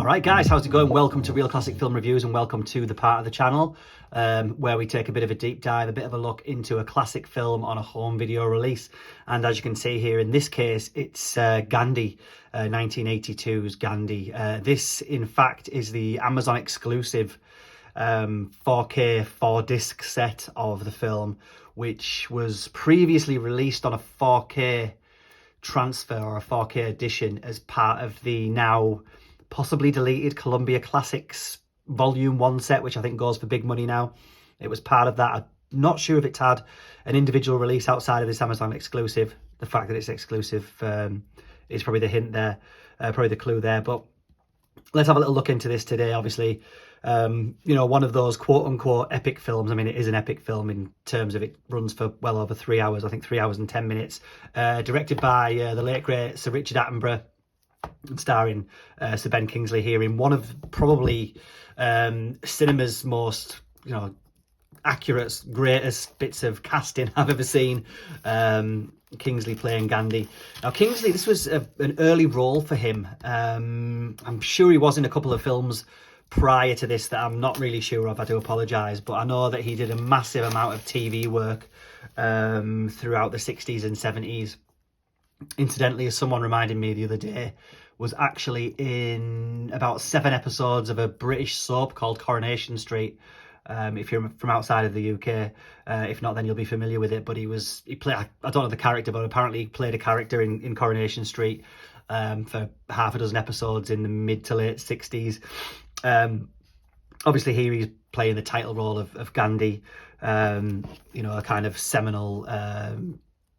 Alright guys, how's it going? Welcome to Real Classic Film Reviews and welcome to the part of the channel where we take a bit of a deep dive, a bit of a look into a classic film on a home video release. And as you can see here, in this case, it's Gandhi, 1982's Gandhi. This, in fact, is the Amazon exclusive 4K 4-disc set of the film, which was previously released on a 4K transfer or a 4K edition as part of the now possibly deleted Columbia Classics Volume 1 set, which I think goes for big money now. It was part of that. I'm not sure if it's had an individual release outside of this Amazon exclusive. The fact that it's exclusive is probably the hint there, probably the clue there. But let's have a little look into this today. Obviously, you know, one of those quote-unquote epic films. I mean, it is an epic film in terms of it runs for well over 3 hours. I think 3 hours and 10 minutes. Directed by the late, great Sir Richard Attenborough, and starring Sir Ben Kingsley here in one of probably cinema's most, you know, accurate, greatest bits of casting I've ever seen. Kingsley playing Gandhi. Now Kingsley, this was an early role for him. I'm sure he was in a couple of films prior to this that I'm not really sure of. I do apologise, but I know that he did a massive amount of TV work throughout the 60s and 70s. Incidentally, as someone reminded me the other day, was actually in about 7 episodes of a British soap called Coronation Street. If you're from outside of the UK, if not, then you'll be familiar with it. But he played, I don't know the character, but apparently he played a character in Coronation Street for half a dozen episodes in the mid to late 60s. Obviously here he's playing the title role of Gandhi, you know, a kind of seminal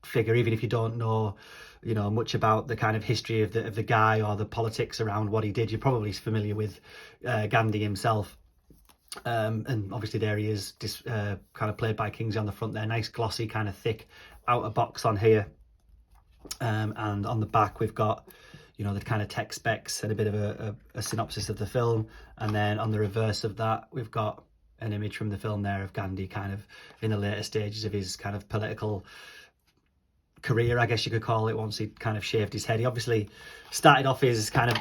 figure. Even if you don't know, you know, much about the kind of history of the guy or the politics around what he did, you're probably familiar with Gandhi himself. And obviously there he is, kind of played by Kingsley on the front there. Nice glossy kind of thick outer box on here, and on the back we've got, you know, the kind of tech specs and a bit of a synopsis of the film. And then on the reverse of that we've got an image from the film there of Gandhi kind of in the later stages of his kind of political career, I guess you could call it, once he'd kind of shaved his head. He obviously started off his kind of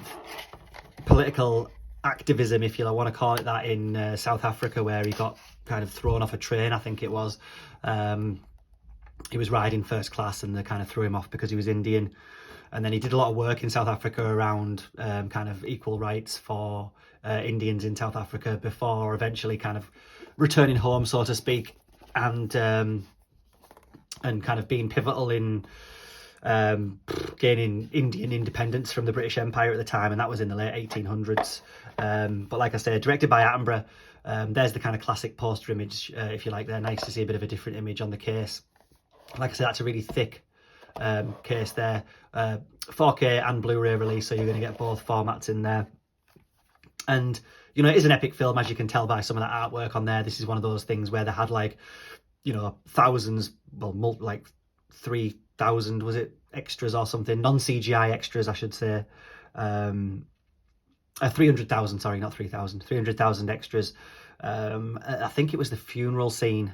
political activism, if you want to call it that, in South Africa, where he got kind of thrown off a train, I think it was. He was riding first class and they kind of threw him off because he was Indian. And then he did a lot of work in South Africa around kind of equal rights for Indians in South Africa before eventually kind of returning home, so to speak, and kind of being pivotal in gaining Indian independence from the British Empire at the time, and that was in the late 1800s. But like I said, directed by Attenborough. There's the kind of classic poster image, if you like there. Nice to see a bit of a different image on the case. Like I said, that's a really thick case there. 4K and Blu-ray release, so you're going to get both formats in there. And, you know, it is an epic film, as you can tell by some of that artwork on there. This is one of those things where they had, like, you know, thousands, well, like 3,000, was it, extras or something, non-CGI extras, I should say. 300,000, sorry, not 3,000, 300,000 extras. I think it was the funeral scene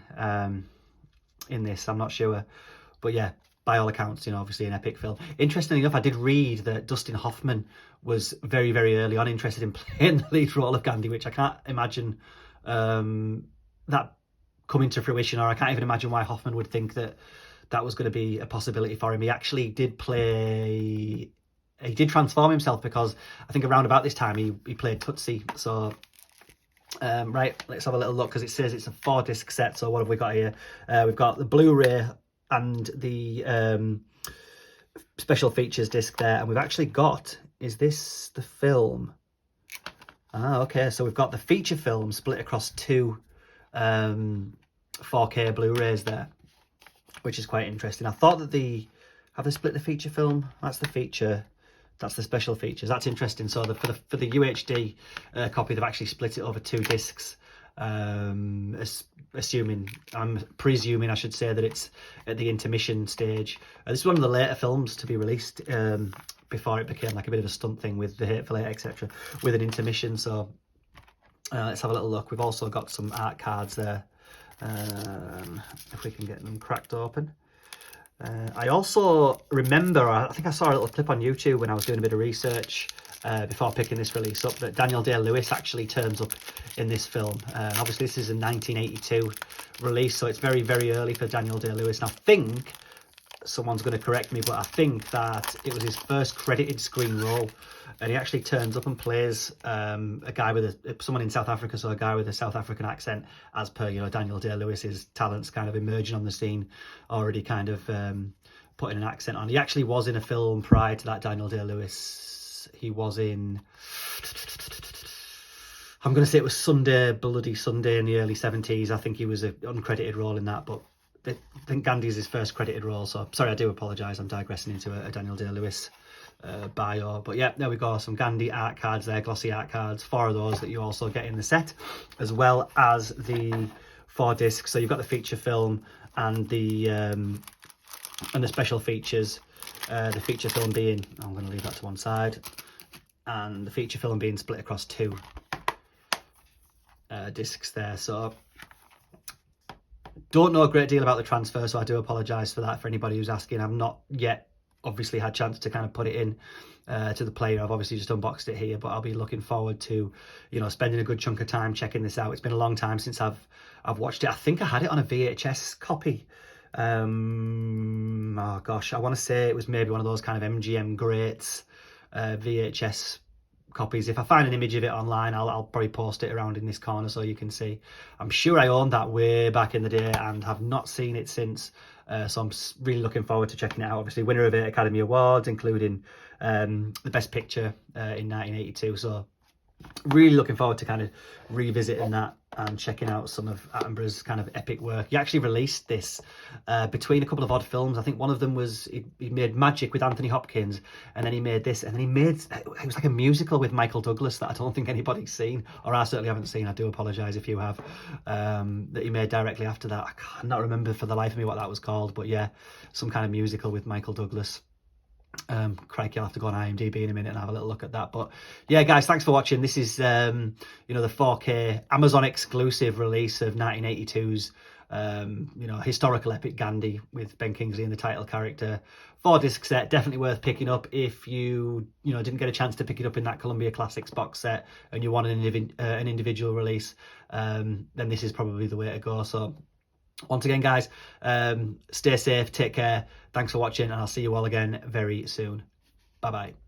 in this, I'm not sure. But yeah, by all accounts, you know, obviously an epic film. Interestingly enough, I did read that Dustin Hoffman was very, very early on interested in playing the lead role of Gandhi, which I can't imagine that coming to fruition, or I can't even imagine why Hoffman would think that that was going to be a possibility for him. He actually did transform himself, because I think around about this time he played Tootsie. So right, let's have a little look, because it says it's a 4-disc set. So what have we got here? We've got the Blu-ray and the special features disc there, and we've actually got, is this the film? Okay, so we've got the feature film split across 2 4K Blu-rays there, which is quite interesting. I thought that have they split the feature film? That's the feature, that's the special features. That's interesting. So for the UHD copy, they've actually split it over 2 discs. I'm presuming I should say that it's at the intermission stage. This is one of the later films to be released before it became like a bit of a stunt thing with The Hateful Eight, etc., with an intermission. So let's have a little look. We've also got some art cards there, if we can get them cracked open. I also remember, I think I saw a little clip on YouTube when I was doing a bit of research before picking this release up, that Daniel Day-Lewis actually turns up in this film. Obviously, this is a 1982 release, so it's very, very early for Daniel Day-Lewis. And I think, someone's going to correct me, but I think that it was his first credited screen role, and he actually turns up and plays a guy with someone in South Africa, so a guy with a South African accent, as per, you know, Daniel Day-Lewis's talents kind of emerging on the scene, already kind of putting an accent on. He actually was in a film prior to that, Daniel Day-Lewis. He was in, I'm going to say it was Sunday, Bloody Sunday in the early 70s. I think he was an uncredited role in that, but I think Gandhi's his first credited role. So sorry, I do apologise, I'm digressing into a Daniel Day-Lewis bio. But yeah, there we go, some Gandhi art cards there, glossy art cards, 4 of those that you also get in the set, as well as the 4 discs. So you've got the feature film and the special features. The feature film being, I'm going to leave that to one side, and the feature film being split across 2 discs there. So don't know a great deal about the transfer, so I do apologise for that for anybody who's asking. I've not yet obviously had a chance to kind of put it in to the player. I've obviously just unboxed it here, but I'll be looking forward to, you know, spending a good chunk of time checking this out. It's been a long time since I've watched it. I think I had it on a VHS copy. Oh gosh, I want to say it was maybe one of those kind of MGM Greats VHS copies. If I find an image of it online, I'll probably post it around in this corner so you can see. I'm sure I owned that way back in the day and have not seen it since, so I'm really looking forward to checking it out. Obviously winner of 8 Academy Awards, including the Best Picture in 1982, so really looking forward to kind of revisiting that and checking out some of Attenborough's kind of epic work. He actually released this between a couple of odd films. I think one of them was, he made Magic with Anthony Hopkins, and then he made this, and then he made, it was like a musical with Michael Douglas that I don't think anybody's seen, or I certainly haven't seen. I do apologise if you have, that he made directly after that. I cannot remember for the life of me what that was called, but yeah, some kind of musical with Michael Douglas. Crikey, I'll have to go on IMDb in a minute and have a little look at that. But yeah, guys, thanks for watching. This is you know, the 4K Amazon exclusive release of 1982's you know, historical epic Gandhi with Ben Kingsley in the title character. 4 disc set, definitely worth picking up if you know, didn't get a chance to pick it up in that Columbia Classics box set and you want an individual release. Then this is probably the way to go. So once again, guys, stay safe, take care, thanks for watching, and I'll see you all again very soon. Bye bye.